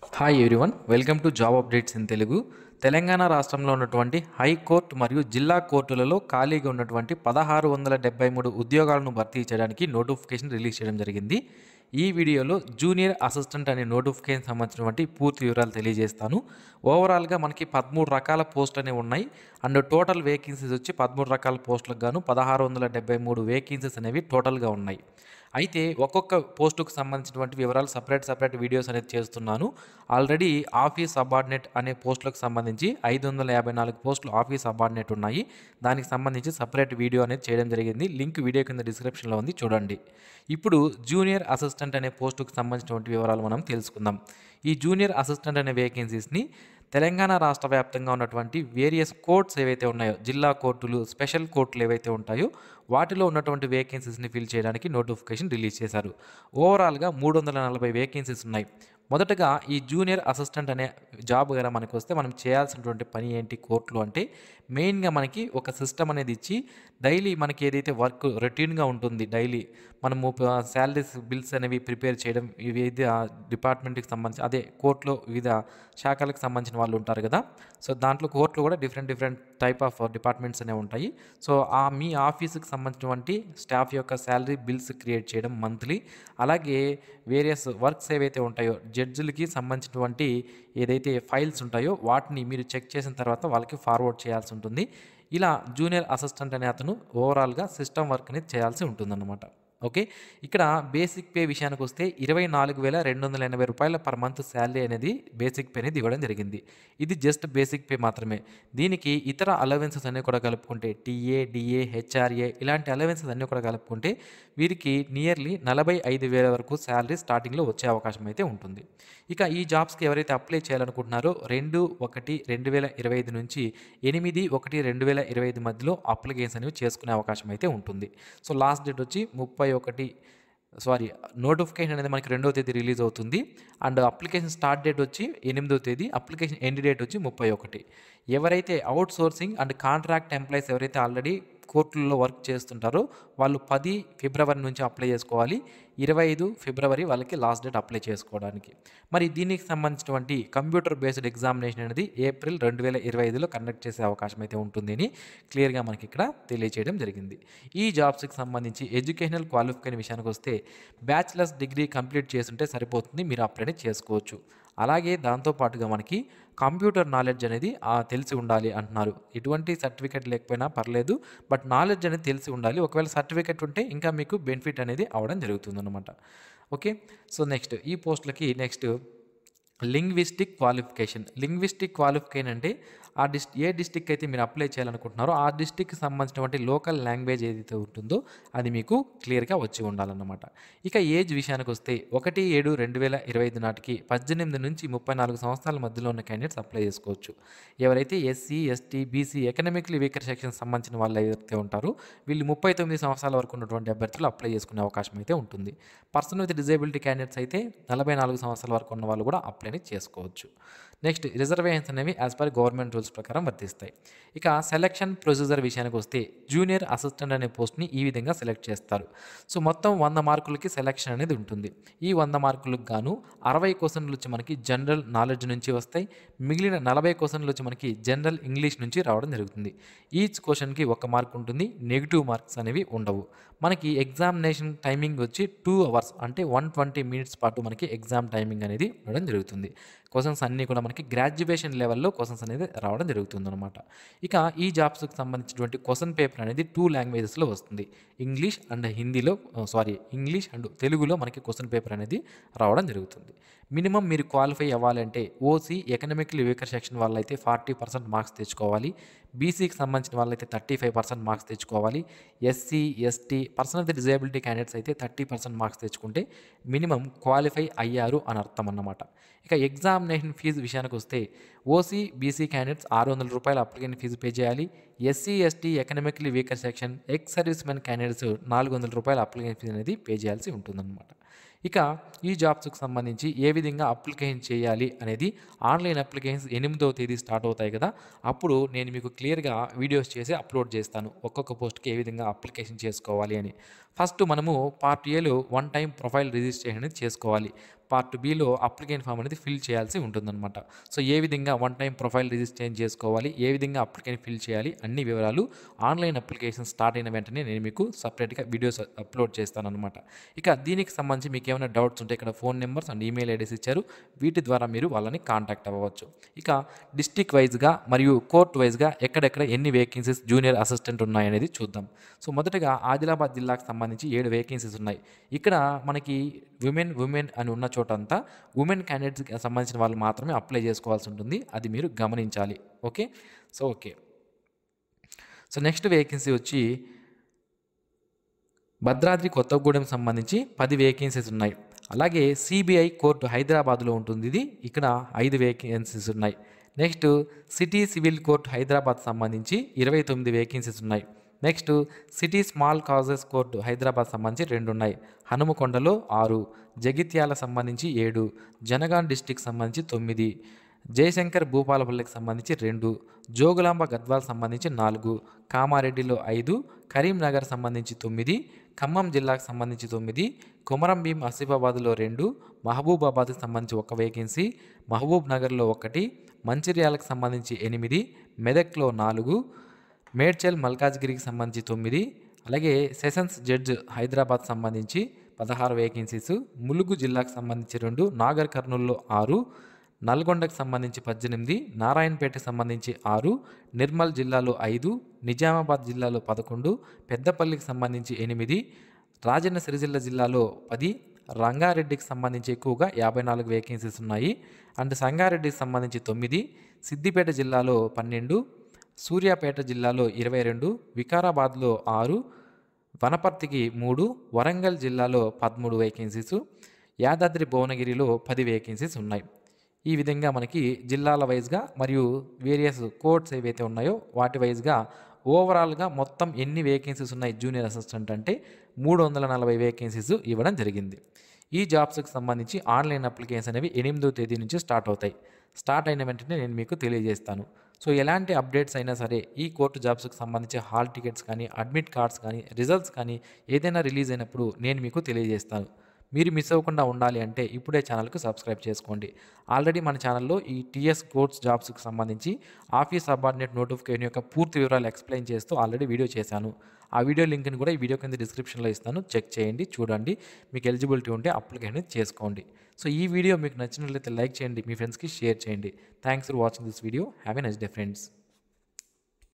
Hi everyone, welcome to job updates in Telugu. Telangana రాష్ట్రంలో ఉన్నటువంటి high court మరియు జిల్లా కోర్టులలో ఖాళీగా ఉన్నటువంటి 1673 ఉద్యోగాలను భర్తీ చేయడానికి నోటిఫికేషన్ రిలీజ్ చేయడం జరిగింది. ఈ వీడియోలో జూనియర్ అసిస్టెంట్ అనే నోటిఫికేషన్ సంబంధించినటువంటి పూర్తి వివరాలు తెలియజేస్తాను. ఓవరాల్గా మనకి 13 రకాల పోస్టులు అనేవి ఉన్నాయి. అండ్ టోటల్ వేకెన్సీస్ వచ్చి 13 రకాల పోస్టులకు గాను 1673 వేకెన్సీస్ అనేవి టోటల్గా ఉన్నాయి. అయితే ఒక్కొక్క పోస్టుకు సంబంధించినటువంటి వివరాలు సపరేట్ వీడియోస్ అనేది చేస్తున్నాను. ఆల్రెడీ ఆఫీస్ సబార్డినేట్ అనే పోస్టులకు సంబంధించి 554 పోస్టులు ఆఫీస్ సబార్డినేట్ ఉన్నాయి. దానికి సంబంధించి సపరేట్ వీడియో అనేది చేయడం జరిగింది. లింక్ వీడియో కింద డిస్క్రిప్షన్లో ఉంది, చూడండి. ఇప్పుడు జూనియర్ అసిస్టెంట్ అనే పోస్టుకు సంబంధించినటువంటి వివరాలు మనం తెలుసుకుందాం. ఈ జూనియర్ అసిస్టెంట్ అనే వేకెన్సీస్ని తెలంగాణ రాష్ట్ర వ్యాప్తంగా ఉన్నటువంటి వేరియస్ కోర్ట్స్ ఏవైతే ఉన్నాయో, జిల్లా కోర్టులు, స్పెషల్ కోర్టులు ఏవైతే ఉంటాయో వాటిలో ఉన్నటువంటి వేకెన్సీస్ని ఫిల్ చేయడానికి నోటిఫికేషన్ రిలీజ్ చేశారు. ఓవరాల్గా 340 వేకెన్సీస్ ఉన్నాయి. మొదటగా ఈ జూనియర్ అసిస్టెంట్ అనే జాబ్ కనుక మనకు వస్తే మనం చేయాల్సినటువంటి పని ఏంటి కోర్టులో అంటే, మెయిన్గా మనకి ఒక సిస్టమ్ అనేది ఇచ్చి డైలీ మనకి ఏదైతే వర్క్ రొటీన్గా ఉంటుంది, డైలీ మనము శాలరీస్ బిల్స్ అనేవి ప్రిపేర్ చేయడం, వివిధ డిపార్ట్మెంట్కి సంబంధించి అదే కోర్టులో వివిధ శాఖలకు సంబంధించిన వాళ్ళు ఉంటారు కదా. సో దాంట్లో కోర్టులో కూడా డిఫరెంట్ టైప్ ఆఫ్ డిపార్ట్మెంట్స్ అనేవి ఉంటాయి. సో మీ ఆఫీస్కి సంబంధించినటువంటి స్టాఫ్ యొక్క శాలరీ బిల్స్ క్రియేట్ చేయడం మంత్లీ, అలాగే వేరియస్ వర్క్స్ ఏవైతే ఉంటాయో జడ్జిలకి సంబంధించినటువంటి ఏదైతే ఫైల్స్ ఉంటాయో వాటిని మీరు చెక్ చేసిన తర్వాత వాళ్ళకి ఫార్వర్డ్ చేయాల్సి ఉంటుంది. ఇలా జూనియర్ అసిస్టెంట్ అనే అతను ఓవరాల్గా సిస్టమ్ వర్క్ అనేది చేయాల్సి ఉంటుందన్నమాట. ఓకే, ఇక్కడ బేసిక్ పే విషయానికి వస్తే 24,280 రూపాయల పర్ మంత్ శాలరీ అనేది బేసిక్ పే అనేది ఇవ్వడం జరిగింది. ఇది జస్ట్ బేసిక్ పే మాత్రమే. దీనికి ఇతర అలవెన్సెస్ అన్నీ కూడా కలుపుకుంటే టీఏ, డిఏ, హెచ్ఆర్ఏ ఇలాంటి అలవెన్సెస్ అన్నీ కూడా కలుపుకుంటే వీరికి నియర్లీ 45,000 వరకు శాలరీ స్టార్టింగ్లో వచ్చే అవకాశం అయితే ఉంటుంది. ఇక ఈ జాబ్స్కి ఎవరైతే అప్లై చేయాలనుకుంటున్నారో 2/1/2025 నుంచి 8/1/2025 మధ్యలో అప్లికేషన్స్ అనేవి చేసుకునే అవకాశం అయితే ఉంటుంది. సో లాస్ట్ డేట్ వచ్చి నోటిఫికేషన్ అనేది మనకి 2వ తేదీ రిలీజ్ అవుతుంది. అండ్ అప్లికేషన్ స్టార్ట్ డేట్ వచ్చి 8వ తేదీ, అప్లికేషన్ ఎండ్ డేట్ వచ్చి 31. ఎవరైతే out sourcing and contract employees ఎవరైతే ఆల్రెడీ కోర్టుల్లో వర్క్ చేస్తుంటారో వాళ్ళు 10 ఫిబ్రవరి నుంచి అప్లై చేసుకోవాలి. 25 ఫిబ్రవరి వాళ్ళకి లాస్ట్ డేట్ అప్లై చేసుకోవడానికి. మరి దీనికి సంబంధించినటువంటి కంప్యూటర్ బేస్డ్ ఎగ్జామినేషన్ అనేది ఏప్రిల్ 2025లో కండక్ట్ చేసే అవకాశం అయితే ఉంటుంది అని క్లియర్గా మనకి ఇక్కడ తెలియచేయడం జరిగింది. ఈ జాబ్స్కి సంబంధించి ఎడ్యుకేషనల్ క్వాలిఫికేషన్ విషయానికి వస్తే బ్యాచిలర్స్ డిగ్రీ కంప్లీట్ చేస్తుంటే సరిపోతుంది, మీరు అప్లై చేసుకోవచ్చు. అలాగే దాంతోపాటుగా మనకి కంప్యూటర్ నాలెడ్జ్ అనేది తెలిసి ఉండాలి అంటున్నారు. ఎటువంటి సర్టిఫికేట్ లేకపోయినా పర్లేదు, బట్ నాలెడ్జ్ అనేది తెలిసి ఉండాలి. ఒకవేళ సర్టిఫికేట్ ఉంటే ఇంకా మీకు బెనిఫిట్ అనేది అవడం జరుగుతుంది అనమాట. ఓకే, సో నెక్స్ట్ ఈ పోస్టులకి లింగ్విస్టిక్ క్వాలిఫికేషన్ అంటే ఏ డిస్టిక్ అయితే మీరు అప్లై చేయాలనుకుంటున్నారో ఆ డిస్టిక్కి సంబంధించినటువంటి లోకల్ లాంగ్వేజ్ ఏదైతే ఉంటుందో అది మీకు క్లియర్గా వచ్చి ఉండాలన్నమాట. ఇక ఏజ్ విషయానికి వస్తే 1/7/2025 నాటికి 18 నుంచి 34 సంవత్సరాల మధ్యలో ఉన్న క్యాండిడేట్స్ అప్లై చేసుకోవచ్చు. ఎవరైతే SC, ST, BC, economically weaker section సంబంధించిన వాళ్ళు ఎవరైతే ఉంటారో వీళ్ళు 39 సంవత్సరాల వరకు ఉన్నటువంటి అభ్యర్థులు అప్లై చేసుకునే అవకాశం అయితే ఉంటుంది. పర్సన్ విత్ డిజేబిలిటీ క్యాండిడేట్స్ అయితే 44 సంవత్సరాల వరకు ఉన్న వాళ్ళు కూడా అప్లై చేసుకోవచ్చు. నెక్స్ట్ రిజర్వేషన్స్ అనేవి యాజ్ పర్ గవర్నమెంట్ రూల్స్ ప్రకారం వర్తిస్తాయి. ఇక సెలక్షన్ ప్రొసీజర్ విషయానికి వస్తే జూనియర్ అసిస్టెంట్ అనే పోస్ట్ని ఈ విధంగా సెలెక్ట్ చేస్తారు. సో మొత్తం 100 మార్కులకి సెలక్షన్ అనేది ఉంటుంది. ఈ 100 మార్కులకు గాను 60 క్వశ్చన్లు వచ్చి మనకి జనరల్ నాలెడ్జ్ నుంచి వస్తాయి. మిగిలిన 40 క్వశ్చన్లు వచ్చి మనకి జనరల్ ఇంగ్లీష్ నుంచి రావడం జరుగుతుంది. ఈచ్ క్వశ్చన్కి 1 మార్క్ ఉంటుంది, నెగిటివ్ మార్క్స్ అనేవి ఉండవు. మనకి ఎగ్జామినేషన్ టైమింగ్ వచ్చి 2 అవర్స్ అంటే 120 మినిట్స్ పాటు మనకి ఎగ్జామ్ టైమింగ్ అనేది ఉండడం జరుగుతుంది. క్వశ్చన్స్ అన్నీ కూడా మనకి గ్రాడ్యుయేషన్ లెవెల్లో క్వశ్చన్స్ అనేది రావడం జరుగుతుంది అనమాట. ఇక ఈ జాబ్స్కి సంబంధించినటువంటి క్వశ్చన్ పేపర్ అనేది 2 లాంగ్వేజెస్లో వస్తుంది. ఇంగ్లీష్ అండ్ తెలుగులో మనకి క్వశ్చన్ పేపర్ అనేది రావడం జరుగుతుంది. మినిమం మీరు క్వాలిఫై అవ్వాలంటే ఓసీ, ఎకనామికలీ వీకర్ సెక్షన్ వాళ్ళైతే 40% మార్క్స్ తెచ్చుకోవాలి. బీసీకి సంబంధించిన వాళ్ళైతే 35% మార్క్స్ తెచ్చుకోవాలి. SC, ST, person with disability candidates అయితే 30% మార్క్స్ తెచ్చుకుంటే మినిమం క్వాలిఫై అయ్యారు అని అర్థం అన్నమాట. ఇక ఎగ్జామినేషన్ ఫీజు విషయానికి వస్తే ఓసీ, బీసీ క్యాండిడేట్స్ 600 రూపాయల అప్లికేషన్ ఫీజు పే చేయాలి. SC, ST, economically weaker section, ex service men candidates 400 రూపాయల అప్లికేషన్ ఫీజు అనేది పే చేయాల్సి ఉంటుందన్నమాట. ఇక ఈ జాబ్స్కి సంబంధించి ఏ విధంగా అప్లికేషన్ చేయాలి అనేది ఆన్లైన్ అప్లికేషన్స్ 8వ తేదీ స్టార్ట్ అవుతాయి కదా, అప్పుడు నేను మీకు క్లియర్గా వీడియోస్ చేసి అప్లోడ్ చేస్తాను ఒక్కొక్క పోస్ట్కి ఏ విధంగా అప్లికేషన్ చేసుకోవాలి అని. ఫస్ట్ మనము పార్ట్ ఏలో వన్ టైం ప్రొఫైల్ రిజిస్ట్రేషన్ అనేది చేసుకోవాలి. పార్ట్ బిలో అప్లికేషన్ ఫామ్ అనేది ఫిల్ చేయాల్సి ఉంటుందన్నమాట. సో ఏ విధంగా వన్ టైం ప్రొఫైల్ రిజిస్ట్రేషన్ చేసుకోవాలి, ఏ విధంగా అప్లికేషన్ ఫిల్ చేయాలి, అన్ని వివరాలు ఆన్లైన్ అప్లికేషన్ స్టార్ట్ అయిన వెంటనే నేను మీకు సపరేట్గా వీడియోస్ అప్లోడ్ చేస్తానన్నమాట. ఇక దీనికి సంబంధించి మీకు ఏమైనా డౌట్స్ ఉంటే ఇక్కడ phone numbers and email IDs ఇచ్చారు, వీటి ద్వారా మీరు వాళ్ళని కాంటాక్ట్ అవ్వవచ్చు. ఇక డిస్టిక్ వైజ్గా మరియు కోర్ట్ వైజ్గా ఎక్కడెక్కడ ఎన్ని వేకెన్సీస్ జూనియర్ అసిస్టెంట్ ఉన్నాయనేది చూద్దాం. సో మొదటగా ఆదిలాబాద్ జిల్లాకు సంబంధించి 7 వేకెన్సీస్ ఉన్నాయి. ఇక్కడ మనకి ఉమెన్ అని ఉన్న చోటంతా ఉమెన్ క్యాండిడేట్స్కి సంబంధించిన వాళ్ళు మాత్రమే అప్లై చేసుకోవాల్సి ఉంటుంది, అది మీరు గమనించాలి. ఓకే. సో నెక్స్ట్ వేకెన్సీ వచ్చి భద్రాద్రి కొత్తగూడెం సంబంధించి 10 వేకెన్సీస్ ఉన్నాయి. అలాగే సిబిఐ కోర్టు హైదరాబాద్లో ఉంటుంది, ఇది ఇక్కడ 5 వేకెన్సీస్ ఉన్నాయి. Next city civil court Hyderabad సంబంధించి 29 వేకెన్సీస్ ఉన్నాయి. Next city small causes court Hyderabad సంబంధించి 2 ఉన్నాయి. హనుమకొండలో 6, జగిత్యాల సంబంధించి 7, జనగాం డిస్టిక్ సంబంధించి 9, జయశంకర్ భూపాలపల్లికి సంబంధించి 2, జోగులాంబ గద్వాల్ సంబంధించి 4, కామారెడ్డిలో 5, కరీంనగర్ సంబంధించి 9, ఖమ్మం జిల్లాకు సంబంధించి 9, కొమరం భీం ఆసిఫాబాద్లో 2, మహబూబాబాద్కి సంబంధించి 1 వేకెన్సీ, మహబూబ్ నగర్లో 1, మంచిర్యాలకు సంబంధించి 8, మెదక్లో 4, మేడ్చల్ మల్కాజ్గిరికి సంబంధించి 9, అలాగే సెషన్స్ జడ్జ్ హైదరాబాద్ సంబంధించి 16 వేకెన్సీస్, ములుగు జిల్లాకు సంబంధించి 2, నాగర్ కర్నూల్లో 6, నల్గొండకు సంబంధించి 18, నారాయణపేటకు సంబంధించి 6, నిర్మల్ జిల్లాలో 5, నిజామాబాద్ జిల్లాలో 11, పెద్దపల్లికి సంబంధించి 8, రాజన్న సిరిసిల్ల జిల్లాలో 10, రంగారెడ్డికి సంబంధించి ఎక్కువగా 54 వేకెన్సీస్ ఉన్నాయి. అండ్ సంగారెడ్డికి సంబంధించి 9, సిద్దిపేట జిల్లాలో 12, సూర్యాపేట జిల్లాలో 22, వికారాబాద్లో 6, వనపర్తికి 3, వరంగల్ జిల్లాలో 13 వేకెన్సీస్, యాదాద్రి భువనగిరిలో 10 వేకెన్సీస్ ఉన్నాయి. ఈ విధంగా మనకి జిల్లాల వైజ్గా మరియు వేరియస్ కోర్ట్స్ ఏవైతే ఉన్నాయో వాటి వైజ్గా ఓవరాల్గా మొత్తం ఎన్ని వేకెన్సీస్ ఉన్నాయి జూనియర్ అసిస్టెంట్ అంటే 340 వేకెన్సీస్ ఇవ్వడం జరిగింది. ఈ జాబ్స్కి సంబంధించి ఆన్లైన్ అప్లికేషన్స్ అనేవి 8వ తేదీ నుంచి స్టార్ట్ అవుతాయి. స్టార్ట్ అయిన వెంటనే నేను మీకు తెలియజేస్తాను. సో ఎలాంటి అప్డేట్స్ అయినా సరే ఈ కోర్టు జాబ్స్కి సంబంధించి హాల్ టికెట్స్ కానీ, అడ్మిట్ కార్డ్స్ కానీ, రిజల్ట్స్ కానీ ఏదైనా రిలీజ్ అయినప్పుడు నేను మీకు తెలియజేస్తాను. మీరు మిస్ అవ్వకుండా ఉండాలి అంటే ఇప్పుడే ఛానల్కి సబ్స్క్రైబ్ చేసుకోండి. ఆల్రెడీ మన ఛానల్లో ఈ టీఎస్ కోర్ట్స్ జాబ్స్కి సంబంధించి ఆఫీస్ సబార్డినేట్ నోటిఫికేషన్ యొక్క పూర్తి వివరాలు ఎక్స్ప్లెయిన్ చేస్తూ ఆల్రెడీ వీడియో చేశాను. ఆ వీడియో లింక్ని కూడా ఈ వీడియో కింద డిస్క్రిప్షన్లో ఇస్తాను, చెక్ చేయండి, చూడండి. మీకు ఎలిజిబిలిటీ ఉంటే అప్లికేషన్ చేసుకోండి. సో ఈ వీడియో మీకు నచ్చినట్లయితే లైక్ చేయండి, మీ ఫ్రెండ్స్కి షేర్ చేయండి. Thanks for watching this video. Have a nice day friends.